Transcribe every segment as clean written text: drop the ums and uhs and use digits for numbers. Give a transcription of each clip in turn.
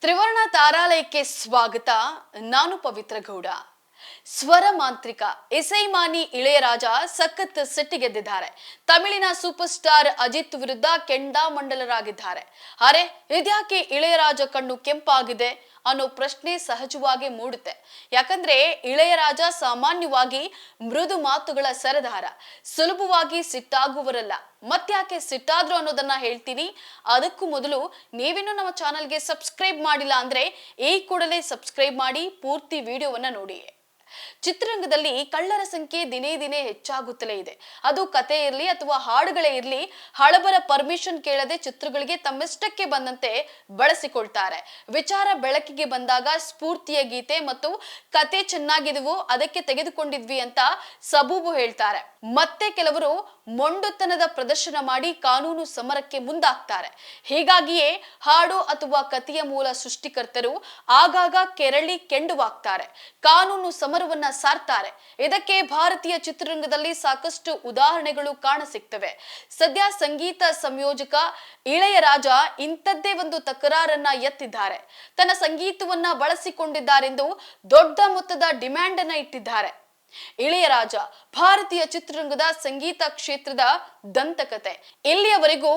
ತ್ರಿವರ್ಣ ತಾರಾಲಯಕ್ಕೆ ಸ್ವಾಗತ. ನಾನು ಪವಿತ್ರ ಗೌಡ. ಸ್ವರ ಮಾಂತ್ರಿಕ ಇಸೈಮಾನಿ ಇಳೆಯರಾಜ ಸಖತ್ ಸಿಟ್ಟಿಗೆದ್ದಿದ್ದಾರೆ. ತಮಿಳಿನ ಸೂಪರ್ ಸ್ಟಾರ್ ಅಜಿತ್ ವಿರುದ್ಧ ಕೆಂಡಾಮಂಡಲರಾಗಿದ್ದಾರೆ. ಅರೆ, ಇದ್ಯಾಕೆ ಇಳೆಯರಾಜ ಕಣ್ಣು ಕೆಂಪಾಗಿದೆ ಅನ್ನೋ ಪ್ರಶ್ನೆ ಸಹಜವಾಗಿ ಮೂಡುತ್ತೆ. ಯಾಕಂದ್ರೆ ಇಳೆಯರಾಜ ಸಾಮಾನ್ಯವಾಗಿ ಮೃದು ಮಾತುಗಳ ಸರದಾರ, ಸುಲಭವಾಗಿ ಸಿಟ್ಟಾಗುವರಲ್ಲ. ಮತ್ತ್ಯಾಕೆ ಸಿಟ್ಟಾದ್ರು ಅನ್ನೋದನ್ನ ಹೇಳ್ತೀನಿ. ಅದಕ್ಕೂ ಮೊದಲು ನೀವಿನ್ನೂ ನಮ್ಮ ಚಾನಲ್ಗೆ ಸಬ್ಸ್ಕ್ರೈಬ್ ಮಾಡಿಲ್ಲ ಅಂದ್ರೆ ಈ ಕೂಡಲೇ ಸಬ್ಸ್ಕ್ರೈಬ್ ಮಾಡಿ ಪೂರ್ತಿ ವಿಡಿಯೋವನ್ನ ನೋಡಿ. ಚಿತ್ರರಂಗದಲ್ಲಿ ಕಳ್ಳರ ಸಂಖ್ಯೆ ದಿನೇ ದಿನೇ ಹೆಚ್ಚಾಗುತ್ತಲೇ ಇದೆ. ಅದು ಕತೆ ಇರಲಿ ಅಥವಾ ಹಾಡುಗಳೇ ಇರಲಿ, ಹಳಬರ ಪರ್ಮಿಷನ್ ಕೇಳದೆ ಚಿತ್ರಗಳಿಗೆ ತಮ್ಮಿಷ್ಟಕ್ಕೆ ಬಂದಂತೆ ಬಳಸಿಕೊಳ್ತಾರೆ. ವಿಚಾರ ಬೆಳಕಿಗೆ ಬಂದಾಗ ಸ್ಫೂರ್ತಿಯ ಗೀತೆ ಮತ್ತು ಕತೆ ಚೆನ್ನಾಗಿದ್ವು, ಅದಕ್ಕೆ ತೆಗೆದುಕೊಂಡಿದ್ವಿ ಅಂತ ಸಬೂಬು ಹೇಳ್ತಾರೆ. ಮತ್ತೆ ಕೆಲವರು ಮೊಂಡುತನದ ಪ್ರದರ್ಶನ ಮಾಡಿ ಕಾನೂನು ಸಮರಕ್ಕೆ ಮುಂದಾಗ್ತಾರೆ. ಹೀಗಾಗಿಯೇ ಹಾಡು ಅಥವಾ ಕಥೆಯ ಮೂಲ ಸೃಷ್ಟಿಕರ್ತರು ಆಗಾಗ ಕೆರಳಿ ಕೆಂಡುವಾಗ್ತಾರೆ, ಕಾನೂನು ಸಮರವನ್ನ ಸಾರ್ತಾರೆ. ಇದಕ್ಕೆ ಭಾರತೀಯ ಚಿತ್ರರಂಗದಲ್ಲಿ ಸಾಕಷ್ಟು ಉದಾಹರಣೆಗಳು ಕಾಣಸಿಗ್ತವೆ. ಸದ್ಯ ಸಂಗೀತ ಸಂಯೋಜಕ ಇಳೆಯರಾಜ ಇಂಥದ್ದೇ ಒಂದು ತಕರಾರನ್ನ ಎತ್ತಿದ್ದಾರೆ. ತನ್ನ ಸಂಗೀತವನ್ನ ಬಳಸಿಕೊಂಡಿದ್ದಾರೆಂದು ದೊಡ್ಡ ಮೊತ್ತದ ಡಿಮ್ಯಾಂಡ್ ಅನ್ನ ಇಟ್ಟಿದ್ದಾರೆ. ಇಳೆಯರಾಜ ಭಾರತೀಯ ಚಿತ್ರರಂಗದ ಸಂಗೀತ ಕ್ಷೇತ್ರದ ದಂತಕತೆ. ಇಲ್ಲಿಯವರೆಗೂ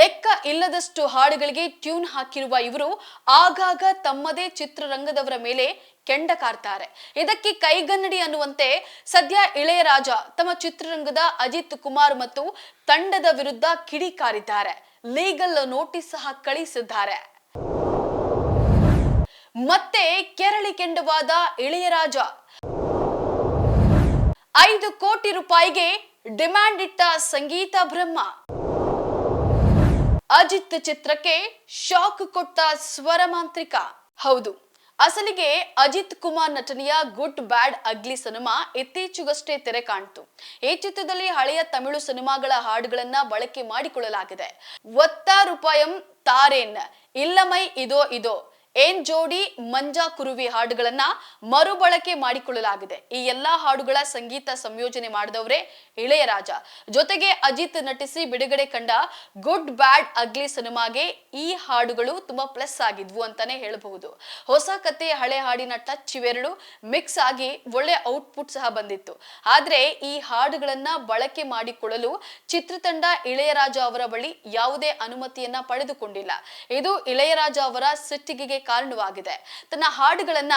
ಲೆಕ್ಕ ಇಲ್ಲದಷ್ಟು ಹಾಡುಗಳಿಗೆ ಟ್ಯೂನ್ ಹಾಕಿರುವ ಇವರು ಆಗಾಗ ತಮ್ಮದೇ ಚಿತ್ರರಂಗದವರ ಮೇಲೆ ಕೆಂಡ ಕಾರ್ತಾರೆ. ಇದಕ್ಕೆ ಕೈಗನ್ನಡಿ ಅನ್ನುವಂತೆ ಸದ್ಯ ಇಳೆಯರಾಜ ತಮ್ಮ ಚಿತ್ರರಂಗದ ಅಜಿತ್ ಕುಮಾರ್ ಮತ್ತು ತಂಡದ ವಿರುದ್ಧ ಕಿಡಿಕಾರಿದ್ದಾರೆ. ಲೀಗಲ್ ನೋಟಿಸ್ ಸಹ ಕಳಿಸಿದ್ದಾರೆ. ಮತ್ತೆ ಕೆರಳಿ ಕೆಂಡವಾದ ಇಳೆಯರಾಜ 5 ಕೋಟಿ ರೂಪಾಯಿಗೆ ಡಿಮ್ಯಾಂಡ್ ಇಟ್ಟ ಸಂಗೀತ ಬ್ರಹ್ಮ. ಅಜಿತ್ ಚಿತ್ರಕ್ಕೆ ಶಾಕ್ ಕೊಟ್ಟ ಸ್ವರ ಮಾಂತ್ರಿಕ. ಹೌದು, ಅಸಲಿಗೆ ಅಜಿತ್ ಕುಮಾರ್ ನಟನೆಯ ಗುಡ್ ಬ್ಯಾಡ್ ಅಗ್ಲಿ ಸಿನಿಮಾ ಇತ್ತೀಚೆಗಷ್ಟೇ ತೆರೆ ಕಾಣ್ತು. ಈ ಚಿತ್ರದಲ್ಲಿ ಹಳೆಯ ತಮಿಳು ಸಿನಿಮಾಗಳ ಹಾಡುಗಳನ್ನ ಬಳಕೆ ಮಾಡಿಕೊಳ್ಳಲಾಗಿದೆ. ಒತ್ತ ರೂಪಾಯಂ ತಾರೇನ್, ಇಲ್ಲಮೈ ಇದೋ ಇದೋ, ಏನ್ ಜೋಡಿ, ಮಂಜಾ ಕುರುವಿ ಹಾಡುಗಳನ್ನ ಮರುಬಳಕೆ ಮಾಡಿಕೊಳ್ಳಲಾಗಿದೆ. ಈ ಎಲ್ಲಾ ಹಾಡುಗಳ ಸಂಗೀತ ಸಂಯೋಜನೆ ಮಾಡಿದವರೇ ಇಳೆಯರಾಜ. ಜೊತೆಗೆ ಅಜಿತ್ ನಟಿಸಿ ಬಿಡುಗಡೆ ಕಂಡ ಗುಡ್ ಬ್ಯಾಡ್ ಅಗ್ಲಿ ಸಿನಿಮಾಗೆ ಈ ಹಾಡುಗಳು ತುಂಬಾ ಪ್ಲಸ್ ಆಗಿದ್ವು ಅಂತಾನೆ ಹೇಳಬಹುದು. ಹೊಸ ಕತೆ ಹಳೆ ಹಾಡಿನ ಟಚ್ ಇವೆರಡು ಮಿಕ್ಸ್ ಆಗಿ ಒಳ್ಳೆ ಔಟ್ಪುಟ್ ಸಹ ಬಂದಿತ್ತು. ಆದ್ರೆ ಈ ಹಾಡುಗಳನ್ನ ಬಳಕೆ ಮಾಡಿಕೊಳ್ಳಲು ಚಿತ್ರತಂಡ ಇಳೆಯರಾಜ ಅವರ ಬಳಿ ಯಾವುದೇ ಅನುಮತಿಯನ್ನ ಪಡೆದುಕೊಂಡಿಲ್ಲ. ಇದು ಇಳೆಯರಾಜ ಅವರ ಸಿಟ್ಟಿಗೆ ಕಾರಣವಾಗಿದೆ. ತನ್ನ ಹಾಡುಗಳನ್ನ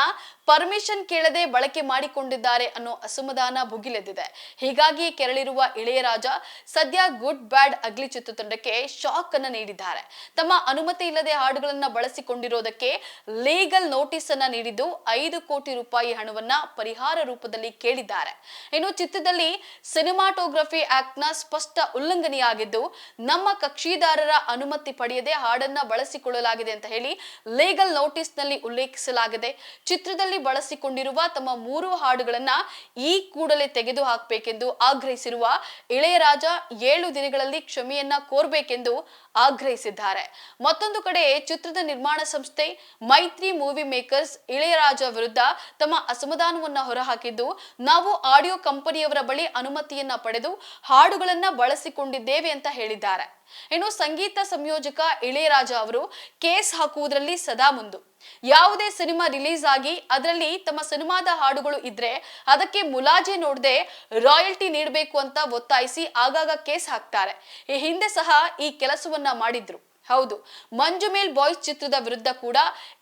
ಪರ್ಮಿಷನ್ ಕೇಳದೆ ಬಳಕೆ ಮಾಡಿಕೊಂಡಿದ್ದಾರೆ ಅನ್ನೋ ಅಸಮಾಧಾನ ಭುಗಿಲೆದ್ದಿದೆ. ಹೀಗಾಗಿ ಕೆರಳಿರುವ ಇಳೆಯರಾಜ ಸದ್ಯ ಗುಡ್ ಬ್ಯಾಡ್ ಅಗ್ಲಿ ಚಿತ್ರತಂಡಕ್ಕೆ ಶಾಕ್ ಅನ್ನ ನೀಡಿದ್ದಾರೆ. ತಮ್ಮ ಅನುಮತಿ ಇಲ್ಲದೆ ಹಾಡುಗಳನ್ನ ಬಳಸಿಕೊಂಡಿರೋದಕ್ಕೆ ಲೀಗಲ್ ನೋಟಿಸ್ ಅನ್ನ ನೀಡಿದ್ದು 5 ಕೋಟಿ ರೂಪಾಯಿ ಹಣವನ್ನ ಪರಿಹಾರ ರೂಪದಲ್ಲಿ ಕೇಳಿದ್ದಾರೆ. ಇನ್ನು ಚಿತ್ರದಲ್ಲಿ ಸಿನಿಮಾಟೋಗ್ರಫಿ ಆಕ್ಟ್ ನ ಸ್ಪಷ್ಟ ಉಲ್ಲಂಘನೆಯಾಗಿದ್ದು, ನಮ್ಮ ಕಕ್ಷಿದಾರರ ಅನುಮತಿ ಪಡೆಯದೆ ಹಾಡನ್ನ ಬಳಸಿಕೊಳ್ಳಲಾಗಿದೆ ಅಂತ ಹೇಳಿ ಲೀಗಲ್ ನೋಟಿಸ್ ನಲ್ಲಿ ಉಲ್ಲೇಖಿಸಲಾಗಿದೆ. ಚಿತ್ರದಲ್ಲಿ ಬಳಸಿಕೊಂಡಿರುವ ತಮ್ಮ 3 ಹಾಡುಗಳನ್ನ ಈ ಕೂಡಲೇ ತೆಗೆದು ಹಾಕಬೇಕೆಂದು ಆಗ್ರಹಿಸಿರುವ ಇಳೆಯರಾಜ 7 ದಿನಗಳಲ್ಲಿ ಕ್ಷಮೆಯನ್ನ ಕೋರಬೇಕೆಂದು ಆಗ್ರಹಿಸಿದ್ದಾರೆ. ಮತ್ತೊಂದು ಕಡೆ ಚಿತ್ರದ ನಿರ್ಮಾಣ ಸಂಸ್ಥೆ ಮೈತ್ರಿ ಮೂವಿ ಮೇಕರ್ಸ್ ಇಳೆಯರಾಜ ವಿರುದ್ಧ ತಮ್ಮ ಅಸಮಾಧಾನವನ್ನ ಹೊರಹಾಕಿದ್ದು, ನಾವು ಆಡಿಯೋ ಕಂಪನಿಯವರ ಬಳಿ ಅನುಮತಿಯನ್ನ ಪಡೆದು ಹಾಡುಗಳನ್ನ ಬಳಸಿಕೊಂಡಿದ್ದೇವೆ ಅಂತ ಹೇಳಿದ್ದಾರೆ. ಇನ್ನು ಸಂಗೀತ ಸಂಯೋಜಕ ಇಳೆಯರಾಜ ಅವರು ಕೇಸ್ ಹಾಕುವುದರಲ್ಲಿ ಸದಾ ಮುಂದು. ಯಾವುದೇ ಸಿನಿಮಾ ರಿಲೀಸ್ ಆಗಿ ಅದರಲ್ಲಿ ತಮ್ಮ ಸಿನಿಮಾದ ಹಾಡುಗಳು ಇದ್ರೆ ಅದಕ್ಕೆ ಮುಲಾಜೆ ನೋಡದೆ ರಾಯಲ್ಟಿ ನೀಡಬೇಕು ಅಂತ ಒತ್ತಾಯಿಸಿ ಆಗಾಗ ಕೇಸ್ ಹಾಕ್ತಾರೆ. ಈ ಹಿಂದೆ ಸಹ ಈ ಕೆಲಸವನ್ನ ಮಾಡಿದ್ರು. ಹೌದು, ಮಂಜುಮೇಲ್ ಬಾಯ್ಸ್ ಚಿತ್ರದ ವಿರುದ್ಧ ಕೂಡ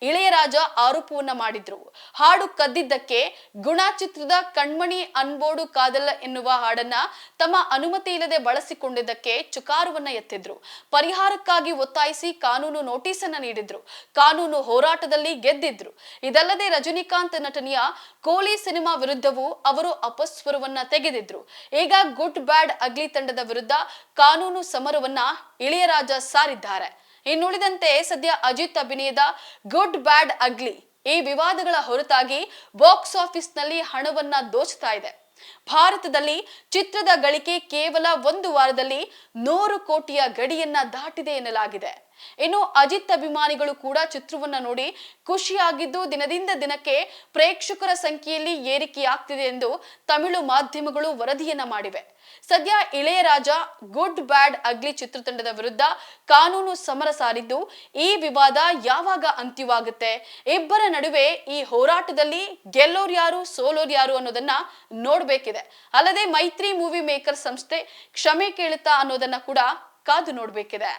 ಇಳೆಯರಾಜ ಆರೋಪವನ್ನ ಮಾಡಿದ್ರು. ಹಾಡು ಕದ್ದಿದ್ದಕ್ಕೆ ಗುಣ ಚಿತ್ರದ ಕಣ್ಮಣಿ ಅನ್ಬೋಡು ಕಾದಲ್ಲ ಎನ್ನುವ ಹಾಡನ್ನ ತಮ್ಮ ಅನುಮತಿ ಇಲ್ಲದೆ ಬಳಸಿಕೊಂಡಿದ್ದಕ್ಕೆ ಚುಕಾರವನ್ನ ಎತ್ತಿದ್ರು. ಪರಿಹಾರಕ್ಕಾಗಿ ಒತ್ತಾಯಿಸಿ ಕಾನೂನು ನೋಟಿಸ್ ಅನ್ನ ನೀಡಿದ್ರು. ಕಾನೂನು ಹೋರಾಟದಲ್ಲಿ ಗೆದ್ದಿದ್ರು. ಇದಲ್ಲದೆ ರಜನಿಕಾಂತ್ ನಟನೆಯ ಕೋಲಿ ಸಿನಿಮಾ ವಿರುದ್ಧವೂ ಅವರು ಅಪಸ್ವರವನ್ನ ತೆಗೆದಿದ್ರು. ಈಗ ಗುಡ್ ಬ್ಯಾಡ್ ಅಗ್ಲಿ ತಂಡದ ವಿರುದ್ಧ ಕಾನೂನು ಸಮರವನ್ನ ಇಳೆಯರಾಜ ಸಾರಿದ್ದಾರೆ. ಇನ್ನುಳಿದಂತೆ ಸದ್ಯ ಅಜಿತ್ ಅಭಿನಯದ ಗುಡ್ ಬ್ಯಾಡ್ ಅಗ್ಲಿ ಈ ವಿವಾದಗಳ ಹೊರತಾಗಿ ಬಾಕ್ಸ್ ಆಫೀಸ್ ನಲ್ಲಿ ಹಣವನ್ನ ದೋಚ್ತಾ ಇದೆ. ಭಾರತದಲ್ಲಿ ಚಿತ್ರದ ಗಳಿಕೆ ಕೇವಲ 1 ವಾರದಲ್ಲಿ 100 ಕೋಟಿಯ ಗಡಿಯನ್ನ ದಾಟಿದೆ ಎನ್ನಲಾಗಿದೆ. ಇನ್ನು ಅಜಿತ್ ಅಭಿಮಾನಿಗಳು ಕೂಡ ಚಿತ್ರವನ್ನ ನೋಡಿ ಖುಷಿಯಾಗಿದ್ದು ದಿನದಿಂದ ದಿನಕ್ಕೆ ಪ್ರೇಕ್ಷಕರ ಸಂಖ್ಯೆಯಲ್ಲಿ ಏರಿಕೆಯಾಗ್ತಿದೆ ಎಂದು ತಮಿಳು ಮಾಧ್ಯಮಗಳು ವರದಿಯನ್ನ ಮಾಡಿವೆ. ಸದ್ಯ ಇಳೆಯರಾಜ ಗುಡ್ ಬ್ಯಾಡ್ ಅಗ್ಲಿ ಚಿತ್ರತಂಡದ ವಿರುದ್ಧ ಕಾನೂನು ಸಮರ ಸಾರಿದ್ದು, ಈ ವಿವಾದ ಯಾವಾಗ ಅಂತ್ಯವಾಗುತ್ತೆ, ಇಬ್ಬರ ನಡುವೆ ಈ ಹೋರಾಟದಲ್ಲಿ ಗೆಲ್ಲೋರ್ ಯಾರು ಸೋಲೋರ್ ಯಾರು ಅನ್ನೋದನ್ನ ನೋಡ್ಬೇಕಿದೆ. ಅಲ್ಲದೆ ಮೈತ್ರಿ ಮೂವಿ ಮೇಕರ್ ಸಂಸ್ಥೆ ಕ್ಷಮೆ ಕೇಳುತ್ತಾ ಅನ್ನೋದನ್ನ ಕೂಡ ಕಾದು ನೋಡ್ಬೇಕಿದೆ.